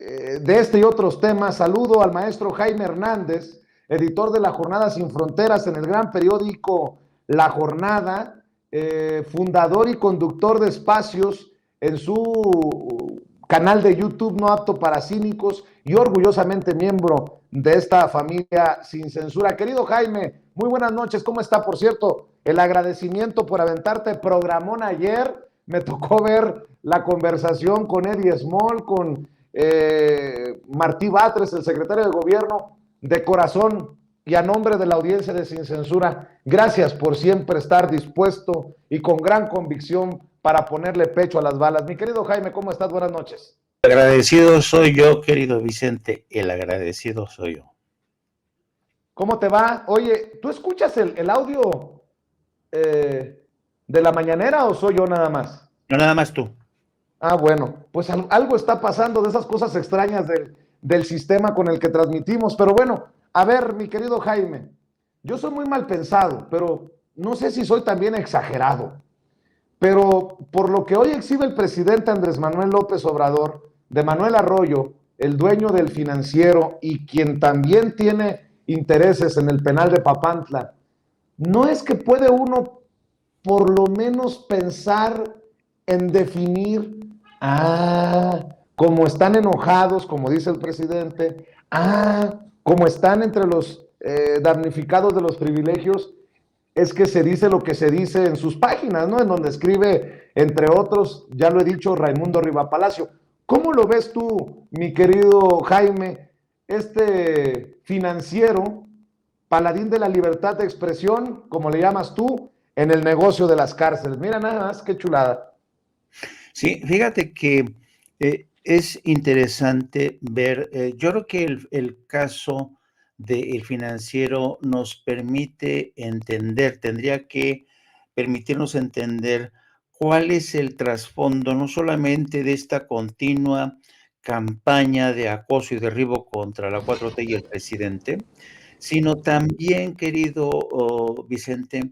de este y otros temas, saludo al maestro Jaime Hernández, editor de La Jornada Sin Fronteras en el gran periódico La Jornada, fundador y conductor de espacios en su canal de YouTube No Apto para Cínicos y orgullosamente miembro de esta familia sin censura. Querido Jaime, muy buenas noches, ¿cómo está? Por cierto, el agradecimiento por aventarte programón ayer. Me tocó ver la conversación con Eddie Small, con Martí Batres, el secretario de gobierno. De corazón y a nombre de la audiencia de Sin Censura, gracias por siempre estar dispuesto y con gran convicción para ponerle pecho a las balas. Mi querido Jaime, ¿cómo estás? Buenas noches. El agradecido soy yo, querido Vicente, el agradecido soy yo. ¿Cómo te va? Oye, ¿tú escuchas el audio de la mañanera o soy yo nada más? No, nada más tú. Ah, bueno, pues algo está pasando de esas cosas extrañas del sistema con el que transmitimos. Pero bueno, a ver, mi querido Jaime, yo soy muy mal pensado, pero no sé si soy también exagerado. Pero por lo que hoy exhibe el presidente Andrés Manuel López Obrador, de Manuel Arroyo, el dueño del Financiero y quien también tiene intereses en el penal de Papantla, ¿no es que puede uno por lo menos pensar en definir, como están enojados, como dice el presidente, como están entre los damnificados de los privilegios, es que se dice lo que se dice en sus páginas, ¿no? En donde escribe, entre otros, ya lo he dicho, Raimundo Rivapalacio. ¿Cómo lo ves tú, mi querido Jaime, este financiero, paladín de la libertad de expresión, como le llamas tú, en el negocio de las cárceles? Mira nada más, qué chulada. Sí, fíjate que es interesante ver, yo creo que el caso del Financiero nos permite entender, tendría que permitirnos entender cuál es el trasfondo, no solamente de esta continua campaña de acoso y derribo contra la 4T y el presidente, sino también, querido Vicente,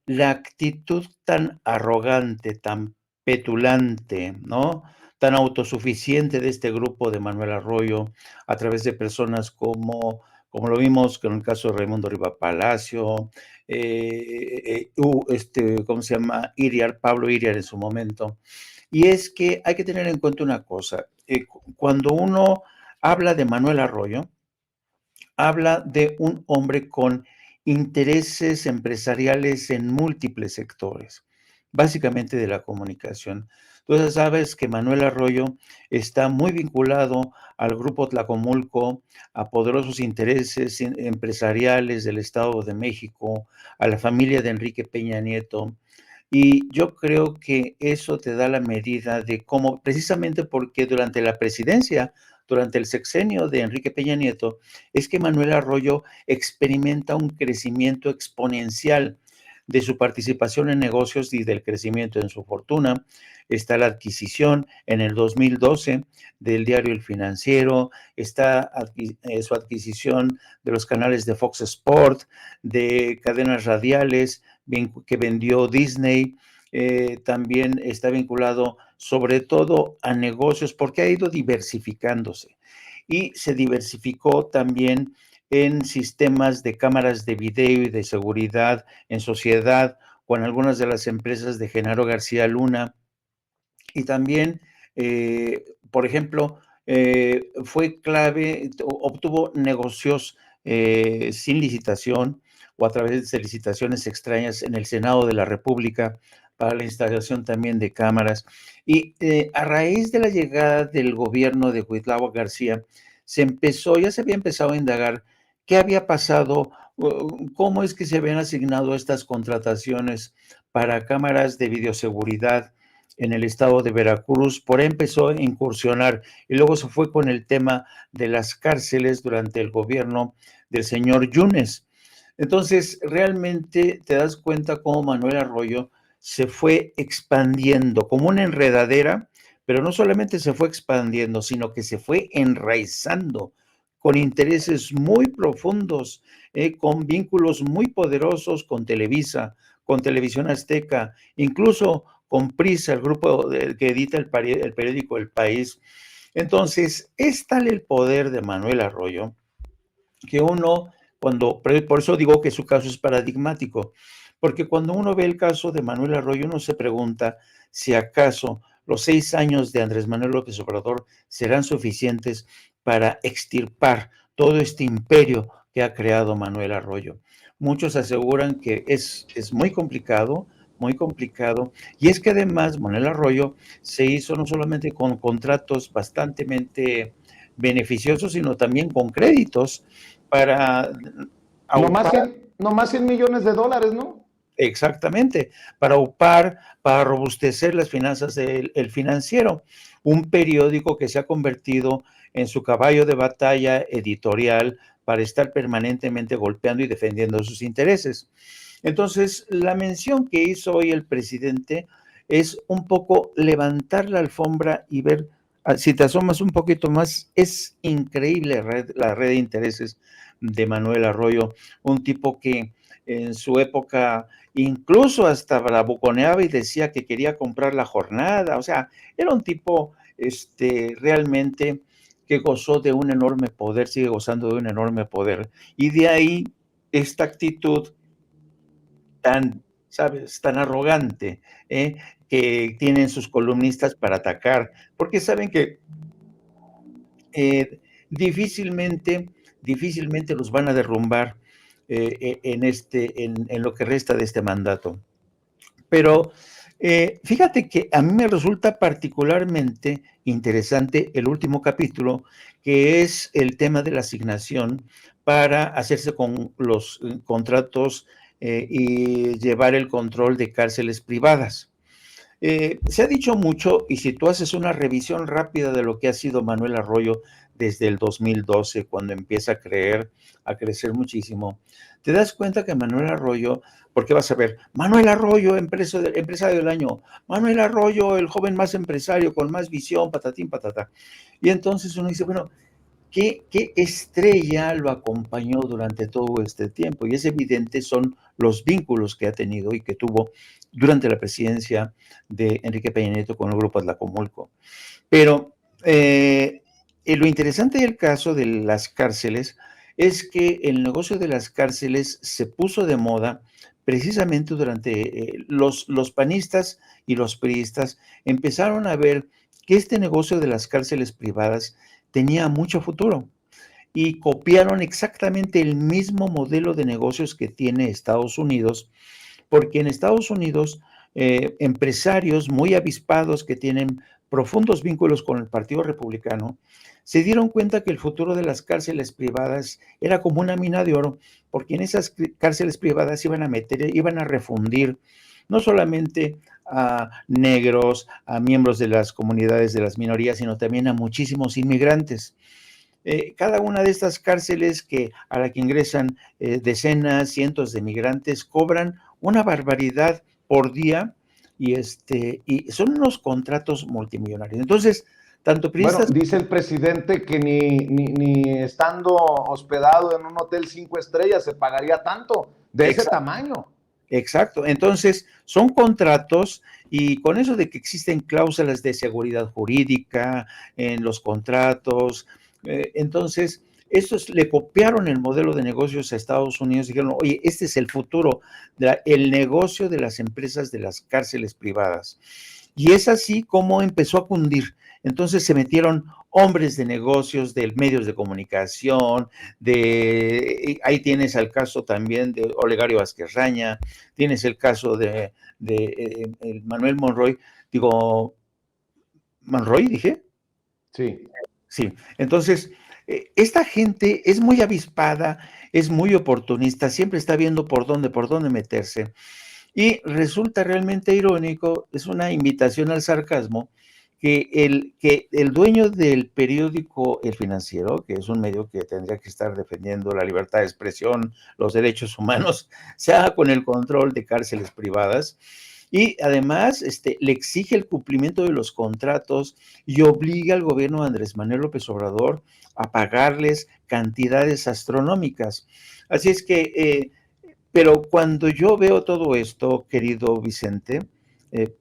la actitud tan arrogante, tan petulante, ¿no? Tan autosuficiente de este grupo de Manuel Arroyo, a través de personas como lo vimos con el caso de Raimundo Riva Palacio, ¿cómo se llama? Pablo Iriar en su momento. Y es que hay que tener en cuenta una cosa, cuando uno habla de Manuel Arroyo, habla de un hombre con intereses empresariales en múltiples sectores, básicamente de la comunicación. Entonces sabes que Manuel Arroyo está muy vinculado al grupo Tlacomulco, a poderosos intereses empresariales del Estado de México, a la familia de Enrique Peña Nieto. Y yo creo que eso te da la medida de cómo, precisamente porque durante la presidencia, durante el sexenio de Enrique Peña Nieto, es que Manuel Arroyo experimenta un crecimiento exponencial de su participación en negocios y del crecimiento en su fortuna. Está la adquisición en el 2012 del diario El Financiero, está su adquisición de los canales de Fox Sport, de cadenas radiales que vendió Disney. También está vinculado sobre todo a negocios porque ha ido diversificándose y se diversificó también en sistemas de cámaras de video y de seguridad en sociedad con algunas de las empresas de Genaro García Luna y también, por ejemplo, fue clave, obtuvo negocios sin licitación o a través de licitaciones extrañas en el Senado de la República para la instalación también de cámaras. Y a raíz de la llegada del gobierno de Cuitlahua García, ya se había empezado a indagar qué había pasado, cómo es que se habían asignado estas contrataciones para cámaras de videoseguridad en el estado de Veracruz. Por ahí empezó a incursionar y luego se fue con el tema de las cárceles durante el gobierno del señor Yunes. Entonces, realmente te das cuenta cómo Manuel Arroyo se fue expandiendo como una enredadera, pero no solamente se fue expandiendo, sino que se fue enraizando con intereses muy profundos, con vínculos muy poderosos con Televisa, con Televisión Azteca, incluso con Prisa, el grupo que edita el periódico El País. Entonces, es tal el poder de Manuel Arroyo que uno, por eso digo que su caso es paradigmático, porque cuando uno ve el caso de Manuel Arroyo, uno se pregunta si acaso los 6 años de Andrés Manuel López Obrador serán suficientes para extirpar todo este imperio que ha creado Manuel Arroyo. Muchos aseguran que es muy complicado, y es que además Manuel Arroyo se hizo no solamente con contratos bastante beneficiosos, sino también con créditos para Nomás aupar, 100 millones de dólares, ¿no? exactamente, para aupar, para robustecer las finanzas del el financiero, un periódico que se ha convertido en su caballo de batalla editorial para estar permanentemente golpeando y defendiendo sus intereses. Entonces, la mención que hizo hoy el presidente es un poco levantar la alfombra y ver, si te asomas un poquito más, es increíble la red de intereses de Manuel Arroyo, un tipo que en su época incluso hasta bravuconeaba y decía que quería comprar la jornada, o sea, era un tipo realmente que gozó de un enorme poder, sigue gozando de un enorme poder, y de ahí esta actitud tan, ¿sabes?, tan arrogante, que tienen sus columnistas para atacar, porque saben que eh, difícilmente, difícilmente los van a derrumbar en lo que resta de este mandato. Pero fíjate que a mí me resulta particularmente interesante el último capítulo, que es el tema de la asignación para hacerse con los contratos y llevar el control de cárceles privadas. Se ha dicho mucho, y si tú haces una revisión rápida de lo que ha sido Manuel Arroyo desde el 2012, cuando empieza a crecer muchísimo, te das cuenta que Manuel Arroyo, porque vas a ver, Manuel Arroyo, empresario del año, Manuel Arroyo, el joven más empresario, con más visión, patatín, patata. Y entonces uno dice, bueno, ¿qué estrella lo acompañó durante todo este tiempo? Y es evidente, son los vínculos que ha tenido y que tuvo durante la presidencia de Enrique Peña Nieto con el Grupo Atlacomulco. Pero lo interesante del caso de las cárceles es que el negocio de las cárceles se puso de moda precisamente durante los panistas y los priistas empezaron a ver que este negocio de las cárceles privadas tenía mucho futuro y copiaron exactamente el mismo modelo de negocios que tiene Estados Unidos, porque en Estados Unidos empresarios muy avispados que tienen profundos vínculos con el Partido Republicano se dieron cuenta que el futuro de las cárceles privadas era como una mina de oro, porque en esas cárceles privadas iban a refundir no solamente a negros, a miembros de las comunidades de las minorías, sino también a muchísimos inmigrantes. Cada una de estas cárceles a la que ingresan decenas, cientos de migrantes, cobran una barbaridad por día y son unos contratos multimillonarios. Entonces, tanto Bueno, periodistas. dice el presidente que ni estando hospedado en un hotel 5 estrellas se pagaría tanto de ese Exacto. tamaño. Exacto. Entonces, son contratos y con eso de que existen cláusulas de seguridad jurídica en los contratos, entonces, estos le copiaron el modelo de negocios a Estados Unidos y dijeron, oye, este es el futuro, el negocio de las empresas de las cárceles privadas. Y es así como empezó a cundir. Entonces se metieron hombres de negocios, de medios de comunicación, ahí tienes el caso también de Olegario Vázquez Raña, tienes el caso de Manuel Monroy, digo, ¿Monroy dije? Sí. Sí, entonces, esta gente es muy avispada, es muy oportunista, siempre está viendo por dónde meterse. Y resulta realmente irónico, es una invitación al sarcasmo, que el dueño del periódico El Financiero, que es un medio que tendría que estar defendiendo la libertad de expresión, los derechos humanos, se haga con el control de cárceles privadas y además le exige el cumplimiento de los contratos y obliga al gobierno de Andrés Manuel López Obrador a pagarles cantidades astronómicas. Así es que pero cuando yo veo todo esto, querido Vicente,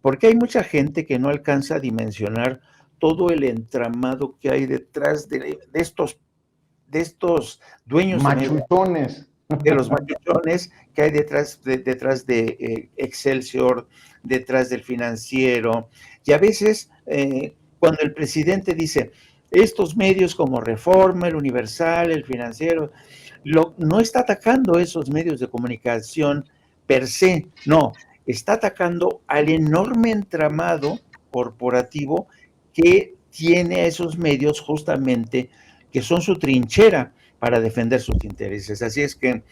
porque hay mucha gente que no alcanza a dimensionar todo el entramado que hay detrás de estos dueños de medios, Machuchones. de los machuchones que hay detrás de Excelsior, detrás del Financiero. Y a veces, cuando el presidente dice, estos medios como Reforma, el Universal, el Financiero, no está atacando esos medios de comunicación per se, no, está atacando al enorme entramado corporativo que tiene a esos medios justamente, que son su trinchera para defender sus intereses. Así es que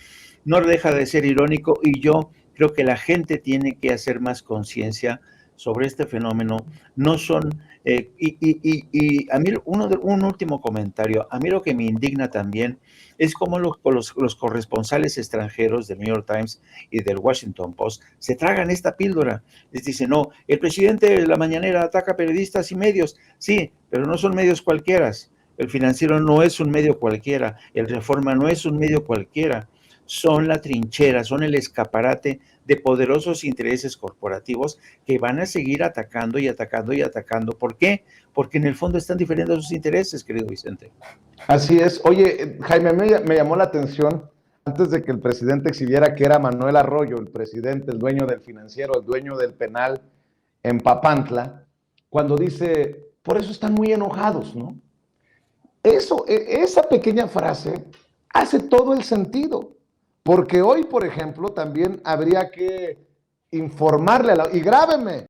no deja de ser irónico, y yo creo que la gente tiene que hacer más conciencia sobre este fenómeno. No son, y a mí, un último comentario, a mí lo que me indigna también es cómo los corresponsales extranjeros del New York Times y del Washington Post se tragan esta píldora. Les dicen, no, el presidente de la mañanera ataca periodistas y medios. Sí, pero no son medios cualquiera. El Financiero no es un medio cualquiera, el Reforma no es un medio cualquiera, son la trinchera, son el escaparate de poderosos intereses corporativos que van a seguir atacando y atacando y atacando. ¿Por qué? Porque en el fondo están diferentes sus intereses, querido Vicente. Así es. Oye, Jaime, me llamó la atención antes de que el presidente exhibiera que era Manuel Arroyo, el presidente, el dueño del Financiero, el dueño del penal en Papantla, cuando dice, por eso están muy enojados, ¿no? Esa pequeña frase hace todo el sentido, porque hoy, por ejemplo, también habría que informarle y grábeme,